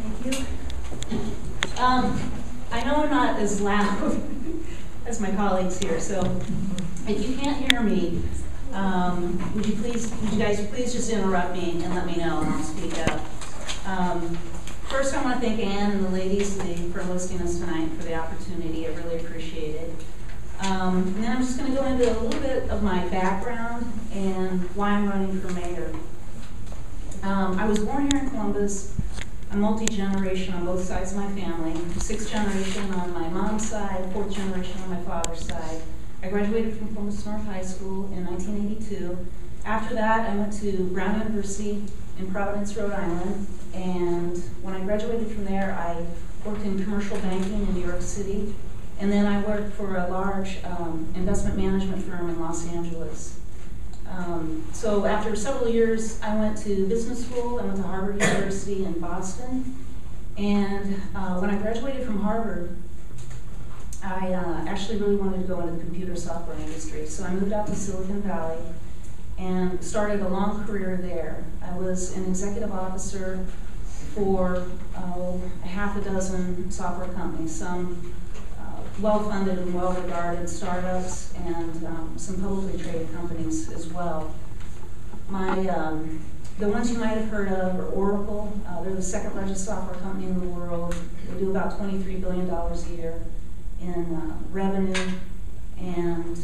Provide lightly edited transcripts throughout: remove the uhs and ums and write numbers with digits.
Thank you. I know I'm not as loud as my colleagues here, so if you can't hear me, would you guys please just interrupt me and let me know, and I'll speak up. First, I want to thank Ann and the ladies for hosting us tonight, for the opportunity. I really appreciate it. And then I'm just going to go into a little bit of my background and why I'm running for mayor. I was born here in Columbus. I'm multi-generation on both sides of my family. 6th generation on my mom's side, 4th generation on my father's side. I graduated from Columbus North High School in 1982. After that, I went to Brown University in Providence, Rhode Island. And when I graduated from there, I worked in commercial banking in New York City. And then I worked for a large investment management firm in Los Angeles. So after several years, I went to business school. I went to Harvard University in Boston. And when I graduated from Harvard, I actually really wanted to go into the computer software industry. So I moved out to Silicon Valley and started a long career there. I was an executive officer for a half a dozen software companies, some well-funded and well-regarded startups, and some publicly traded companies as well. The ones you might have heard of are Oracle. They're the second largest software company in the world. They do about $23 billion a year in revenue, and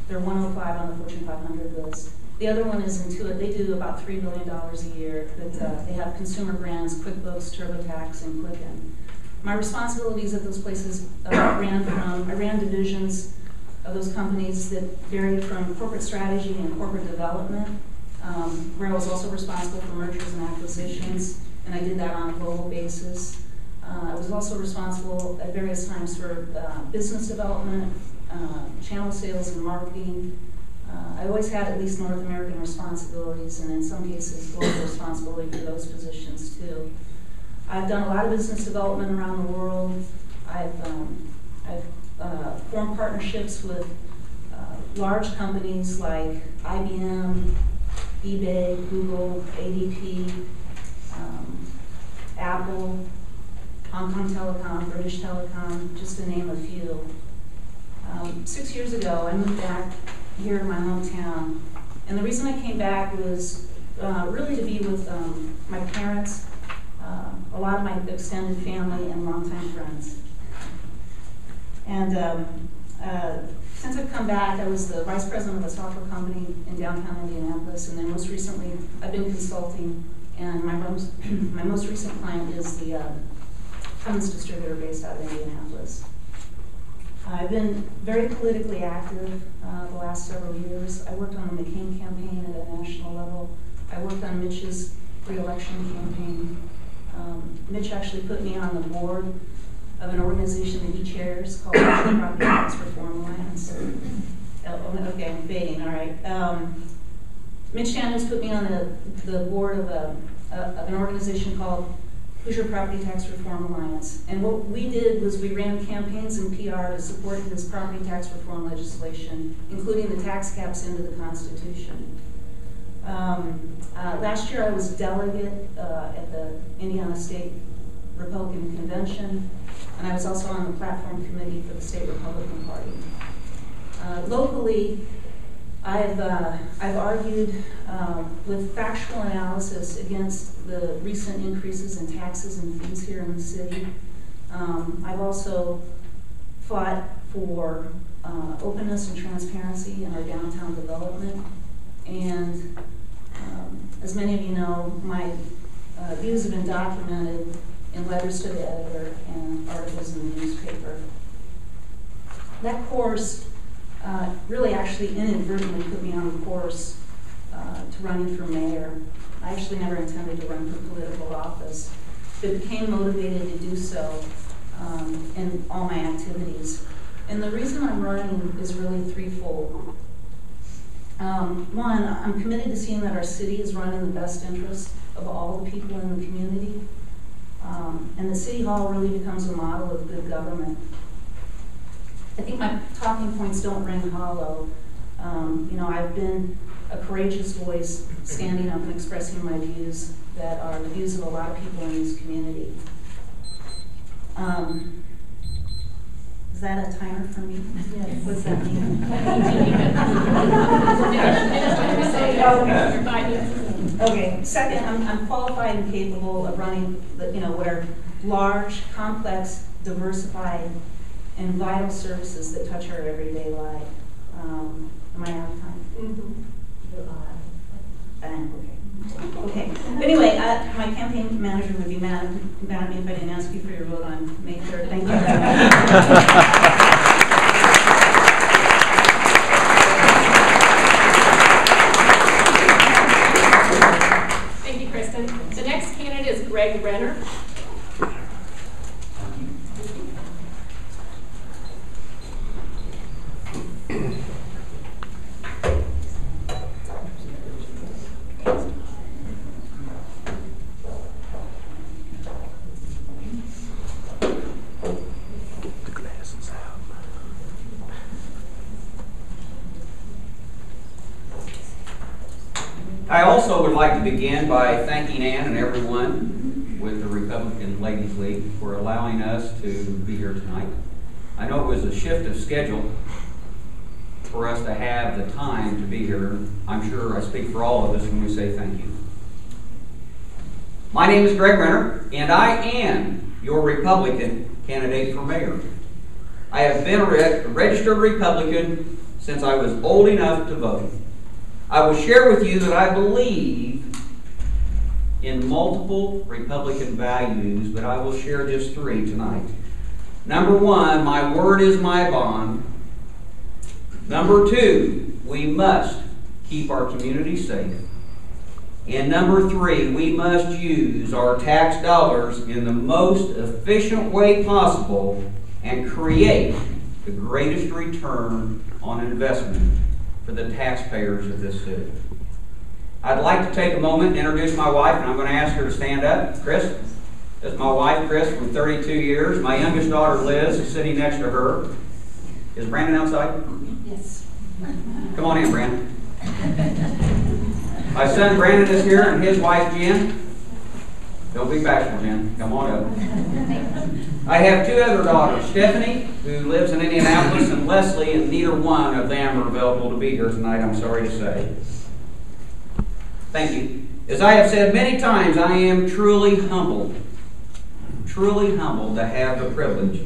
they're 105 on the Fortune 500 list. The other one is Intuit. They do about $3 billion a year. But they have consumer brands, QuickBooks, TurboTax, and Quicken. My responsibilities at those places I ran divisions of those companies that varied from corporate strategy and corporate development, where I was also responsible for mergers and acquisitions, and I did that on a global basis. I was also responsible at various times for business development, channel sales and marketing. I always had at least North American responsibilities, and in some cases global responsibility for those positions too. I've done a lot of business development around the world. I've formed partnerships with large companies like IBM, eBay, Google, ADP, Apple, Hong Kong Telecom, British Telecom, just to name a few. 6 years ago, I moved back here in my hometown, and the reason I came back was really to be with my parents, a lot of my extended family, and longtime friends. And since I've come back, I was the vice president of a software company in downtown Indianapolis, and then most recently, I've been consulting, and my most recent client is the Cummins distributor based out of Indianapolis. I've been very politically active the last several years. I worked on the McCain campaign at a national level. I worked on Mitch's re-election campaign. Mitch actually put me on the board of an organization that he chairs called the Property Tax Reform Alliance. Okay, I'm fading, all right. Mitch Daniels put me on the board of an organization called Hoosier Property Tax Reform Alliance. And what we did was we ran campaigns and PR to support this property tax reform legislation, including the tax caps into the Constitution. Last year I was a delegate at the Indiana State Republican Convention, and I was also on the platform committee for the State Republican Party. Locally, I've argued with factual analysis against the recent increases in taxes and fees here in the city. I've also fought for openness and transparency in our downtown development. And as many of you know, my views have been documented in letters to the editor and articles in the newspaper. That course really actually inadvertently put me on the course to running for mayor. I actually never intended to run for political office, but became motivated to do so in all my activities. And the reason I'm running is really threefold. One, I'm committed to seeing that our city is run in the best interest of all the people in the community, and the City Hall really becomes a model of good government. I think my talking points don't ring hollow. You know, I've been a courageous voice, standing up and expressing my views that are the views of a lot of people in this community. Is that a timer for me? Yes. What's that mean? Okay. Second, I'm qualified and capable of running what are large, complex, diversified, and vital services that touch our everyday life. Am I out of time? Okay. Anyway, my campaign manager would be mad at me if I didn't ask you for your vote on May 3rd. Thank you very much. Thank you, Kristen. The next candidate is Renner. I also would like to begin by thanking Ann and everyone with the Republican Ladies League for allowing us to be here tonight. I know it was a shift of schedule for us to have the time to be here. I'm sure I speak for all of us when we say thank you. My name is Greg Renner, and I am your Republican candidate for mayor. I have been a registered Republican since I was old enough to vote. I will share with you that I believe in multiple Republican values, but I will share just 3 tonight. Number 1, my word is my bond. Number 2, we must keep our community safe. And number 3, we must use our tax dollars in the most efficient way possible and create the greatest return on investment for the taxpayers of this city. I'd like to take a moment and introduce my wife, and I'm going to ask her to stand up. Chris, that's my wife, Chris, from 32 years. My youngest daughter, Liz, is sitting next to her. Is Brandon outside? Yes. Come on in, Brandon. My son, Brandon, is here, and his wife, Jen. Don't be bashful, Jen. Come on up. I have 2 other daughters, Stephanie, who lives in Indianapolis, and Leslie, and neither one of them are available to be here tonight, I'm sorry to say. Thank you. As I have said many times, I am truly humbled to have the privilege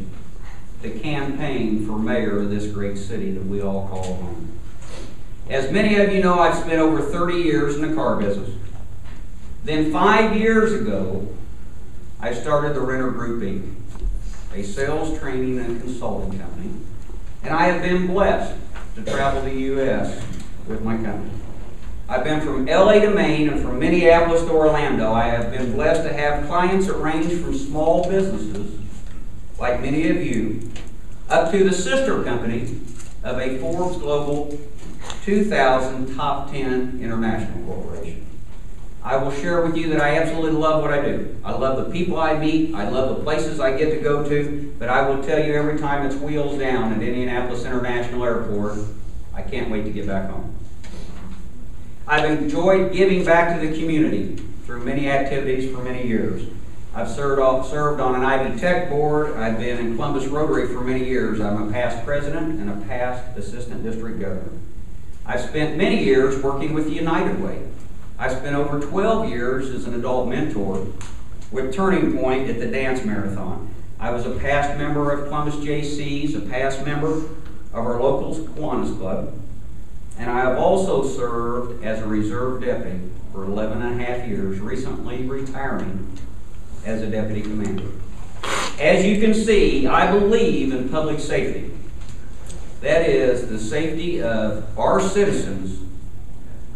to campaign for mayor of this great city that we all call home. As many of you know, I've spent over 30 years in the car business. Then 5 years ago, I started the Renner Group Inc., a sales, training, and consulting company. And I have been blessed to travel the U.S. with my company. I've been from LA to Maine and from Minneapolis to Orlando. I have been blessed to have clients that range from small businesses, like many of you, up to the sister company of a Forbes Global 2000 Top 10 International Corporation. I will share with you that I absolutely love what I do. I love the people I meet. I love the places I get to go to. But I will tell you, every time it's wheels down at Indianapolis International Airport, I can't wait to get back home. I've enjoyed giving back to the community through many activities for many years. I've served on an Ivy Tech board. I've been in Columbus Rotary for many years. I'm a past president and a past assistant district governor. I've spent many years working with the United Way. I spent over 12 years as an adult mentor with Turning Point at the Dance Marathon. I was a past member of Columbus JCs, a past member of our local Kiwanis Club, and I have also served as a reserve deputy for 11 and a half years, recently retiring as a deputy commander. As you can see, I believe in public safety. That is, the safety of our citizens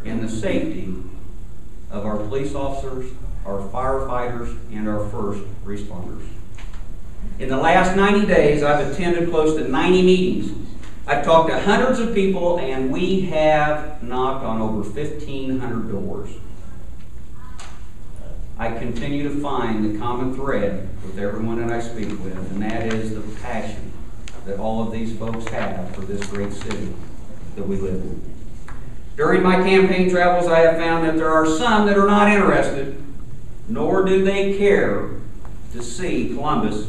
and the safety of our police officers, our firefighters, and our first responders. In the last 90 days, I've attended close to 90 meetings. I've talked to hundreds of people, and we have knocked on over 1,500 doors. I continue to find the common thread with everyone that I speak with, and that is the passion that all of these folks have for this great city that we live in. During my campaign travels, I have found that there are some that are not interested, nor do they care to see Columbus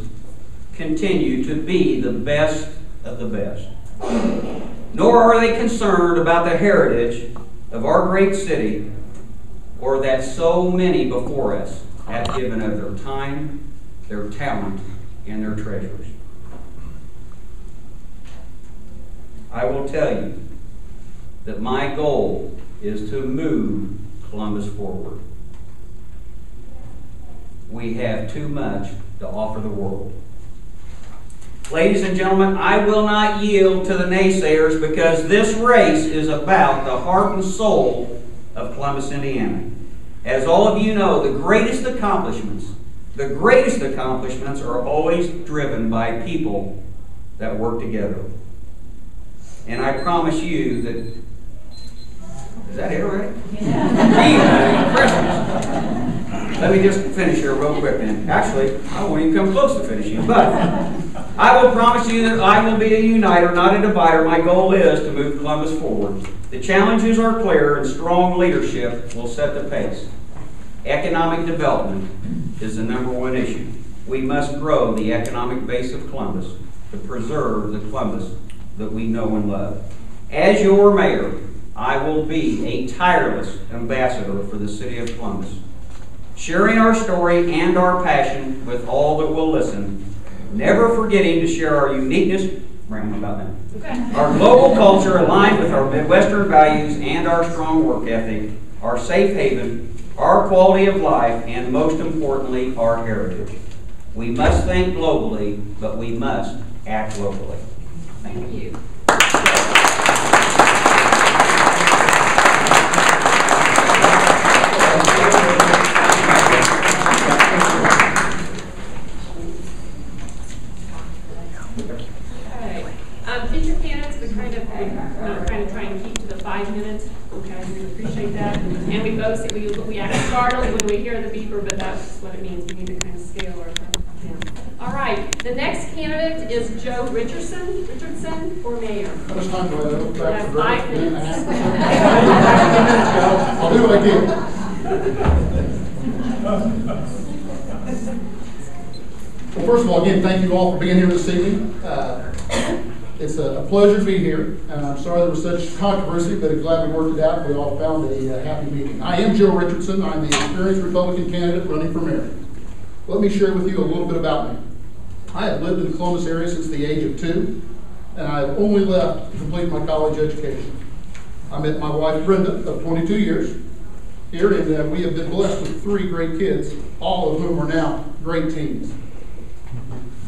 continue to be the best of the best. Nor are they concerned about the heritage of our great city, or that so many before us have given of their time, their talent, and their treasures. I will tell you that my goal is to move Columbus forward. We have too much to offer the world. Ladies and gentlemen, I will not yield to the naysayers, because this race is about the heart and soul of Columbus, Indiana. As all of you know, the greatest accomplishments are always driven by people that work together. And I promise you that, is that it already? Yeah. Christmas. Let me just finish here real quick then. Actually, I won't even come close to finishing, but I will promise you that I will be a uniter, not a divider. My goal is to move Columbus forward. The challenges are clear, and strong leadership will set the pace. Economic development is the #1 issue. We must grow the economic base of Columbus to preserve the Columbus that we know and love. As your mayor, I will be a tireless ambassador for the city of Columbus, sharing our story and our passion with all that will listen, never forgetting to share our uniqueness, our global culture aligned with our Midwestern values and our strong work ethic, our safe haven, our quality of life, and most importantly, our heritage. We must think globally, but we must act locally. Thank you. Future candidates, we're kind of trying to keep to the 5 minutes. Okay, we appreciate that. And we both we act startled when we hear the beeper, but that's what it means. We need to kind of scale our down. All right, the next candidate is Joe Richardson for mayor. How much time do I have? You have 5 minutes. I'll do what I can. Well, first of all, again, thank you all for being here this evening. It's a pleasure to be here, and I'm sorry there was such controversy, but I'm glad we worked it out and we all found a happy meeting. I am Joe Richardson. I'm the experienced Republican candidate running for mayor. Let me share with you a little bit about me. I have lived in the Columbus area since the age of 2, and I have only left to complete my college education. I met my wife Brenda of 22 years here, and we have been blessed with 3 great kids, all of whom are now great teens.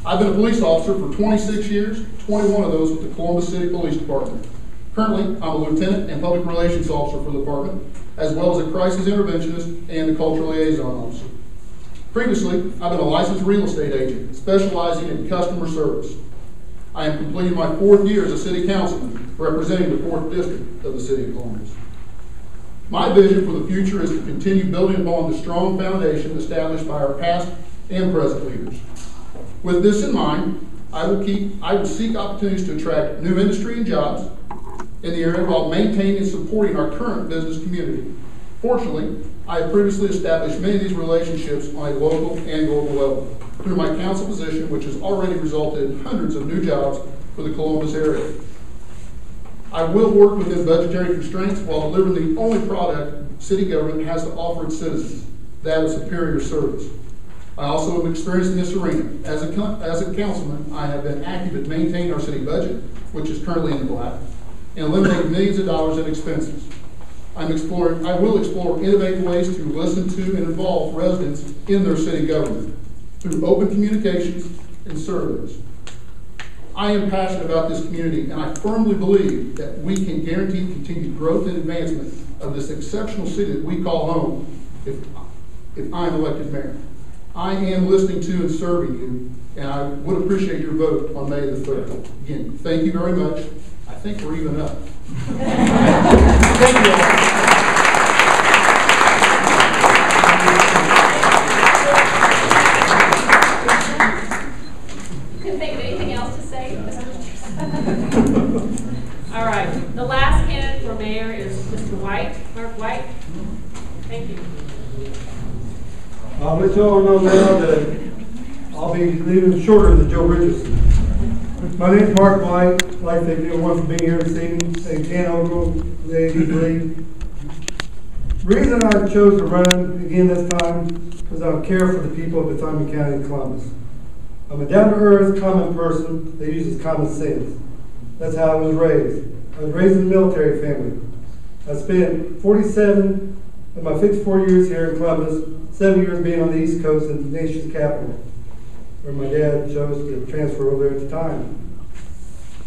I've been a police officer for 26 years, 21 of those with the Columbus City Police Department. Currently, I'm a lieutenant and public relations officer for the department, as well as a crisis interventionist and a cultural liaison officer. Previously, I've been a licensed real estate agent, specializing in customer service. I am completing my 4th year as a city councilman, representing the 4th district of the city of Columbus. My vision for the future is to continue building upon the strong foundation established by our past and present leaders. With this in mind, I will seek opportunities to attract new industry and jobs in the area while maintaining and supporting our current business community. Fortunately, I have previously established many of these relationships on a local and global level through my council position, which has already resulted in hundreds of new jobs for the Columbus area. I will work within budgetary constraints while delivering the only product city government has to offer its citizens, that is superior service. I also am experienced in this arena. As a councilman, I have been active in maintaining our city budget, which is currently in the black, and eliminating millions of dollars in expenses. I will explore innovative ways to listen to and involve residents in their city government through open communications and surveys. I am passionate about this community, and I firmly believe that we can guarantee continued growth and advancement of this exceptional city that we call home if I am elected mayor. I am listening to and serving you, and I would appreciate your vote on May the 3rd. Again, thank you very much. I think we're even up. Thank you all. Couldn't think of anything else to say? All right. The last candidate for mayor is Mr. I'll let y'all know now that I'll be leaving shorter than Joe Richardson. My name's Mark White. I'd like to thank everyone for being here this evening. Thank Ken Ogle, the AD. The reason I chose to run again this time is I care for the people of Bethune County and Columbus. I'm a down-to-earth, common person that uses common sense. That's how I was raised. I was raised in a military family. I spent 47 of my 54 years here in Columbus, 7 years being on the East Coast in the nation's capital, where my dad chose to transfer over there at the time.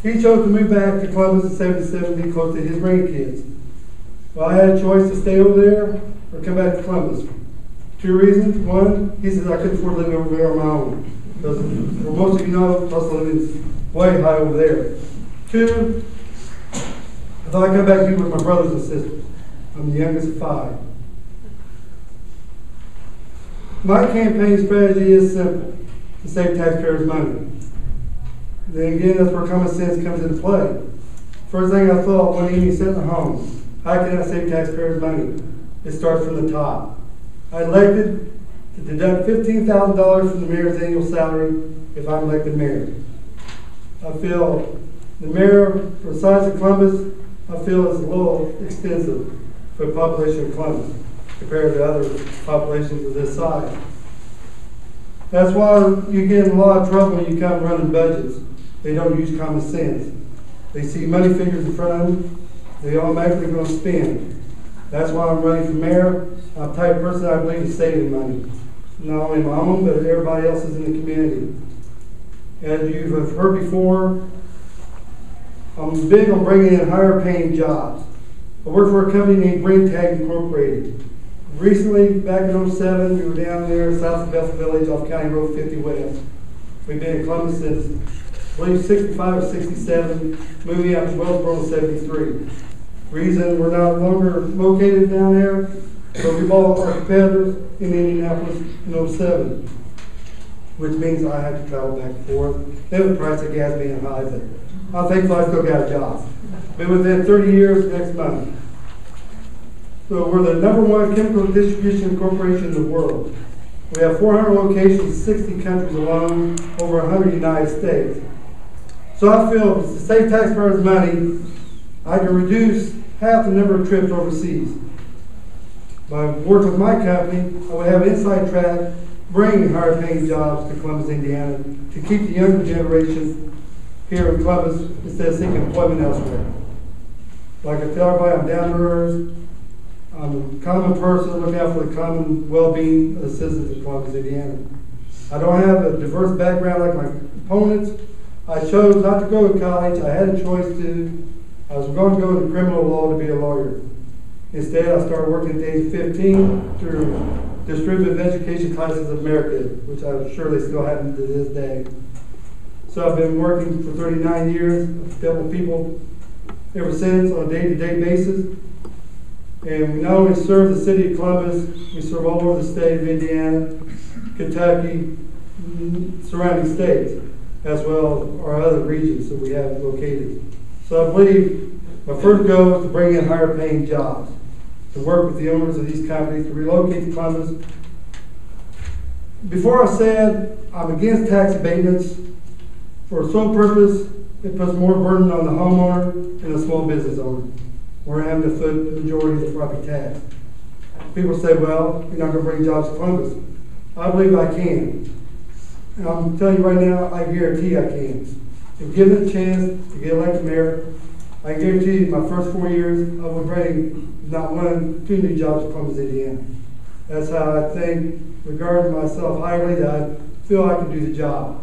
He chose to move back to Columbus in 77 to be close to his grandkids. Well, I had a choice to stay over there or come back to Columbus. 2 reasons. One, he says I couldn't afford to live over there on my own. Because for most of you know, cost of living is way high over there. 2, I thought I'd come back to be with my brothers and sisters. I'm the youngest of 5. My campaign strategy is simple: to save taxpayers money. Then again, that's where common sense comes into play. First thing I thought one evening sitting at home, how can I save taxpayers money? It starts from the top. I elected to deduct $15,000 from the mayor's annual salary if I'm elected mayor. I feel the mayor, for the size of Columbus, I feel is a little expensive for the population of Columbus compared to other populations of this size. That's why you get in a lot of trouble when you come running budgets. They don't use common sense. They see money figures in front of them, they automatically going to spend. That's why I'm running for mayor. I'm the type of person I believe is saving money. Not only my own, but everybody else's in the community. As you have heard before, I'm big on bringing in higher paying jobs. I work for a company named Brentag Incorporated. Recently, back in 07, we were down there south of Bethel Village off County Road 50 West. We've been in Columbus since, I believe, 65 or 67, moving out to Wellsboro in 73. Reason we're no longer located down there, so we bought our competitors in Indianapolis in 07, which means I had to travel back and forth. Then the price of gas being high, but I'm thankful I still got a job. Been within 30 years next month. So we're the #1 chemical distribution corporation in the world. We have 400 locations in 60 countries alone, over 100 United States. So I feel to save taxpayers money, I can reduce half the number of trips overseas. By working with my company, I will have an inside track, bringing higher paying jobs to Columbus, Indiana, to keep the younger generation here in Columbus instead of seeking employment elsewhere. Like I tell everybody, I'm down to earth. I'm a common person looking out for the common well-being of the citizens of Columbus, Indiana. I don't have a diverse background like my opponents. I chose not to go to college. I had a choice to. I was going to go into criminal law to be a lawyer. Instead, I started working at the age of 15 through Distributive Education Classes of America, which I'm sure they still have to this day. So I've been working for 39 years. I've dealt with people ever since on a day-to-day basis. And we not only serve the city of Columbus, we serve all over the state of Indiana, Kentucky, surrounding states, as well as our other regions that we have located. So I believe my first goal is to bring in higher paying jobs, to work with the owners of these companies, to relocate to Columbus. Before I said I'm against tax abatements for a sole purpose, it puts more burden on the homeowner and the small business owner. We're having to foot the majority of the property tax. People say, well, you're not going to bring jobs to Columbus. I believe I can. And I'm telling you right now, I guarantee I can. If given a chance to get elected mayor, I guarantee you my first 4 years, I will bring not 1, 2 new jobs to Columbus, Indiana. That's how I think, regarding myself highly, that I feel I can do the job.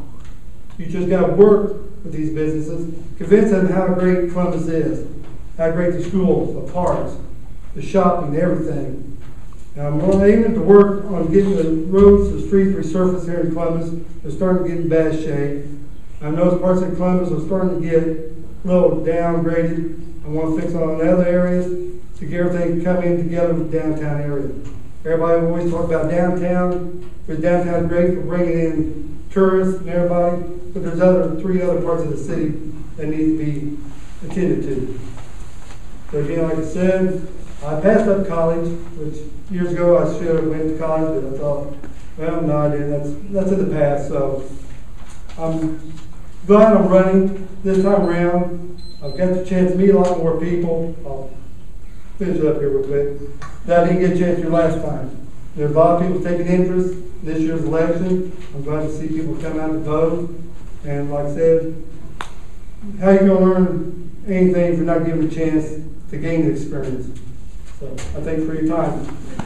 You just got to work with these businesses, convince them how great Columbus is, how great the schools, the parks, the shopping, everything. Now, I'm aiming to work on getting the roads, the streets resurfaced here in Columbus. They're starting to get in bad shape. I know parts of Columbus are starting to get a little downgraded. I want to fix on other areas to get everything coming together with the downtown area. Everybody always talk about downtown, but downtown is great for bringing in tourists and everybody, but there's 3 other parts of the city that need to be attended to. So again, like I said, I passed up college, which years ago I should have went to college, but I thought Well, no, I didn't. That's in the past, so I'm glad I'm running this time around. I've got the chance to meet a lot more people. I'll finish it up here real quick. That I didn't get a chance to last time. There's a lot of people taking interest in this year's election. I'm glad to see people come out to vote. And like I said, how you gonna learn anything if you're not given a chance to gain the experience? So I thank you for your time.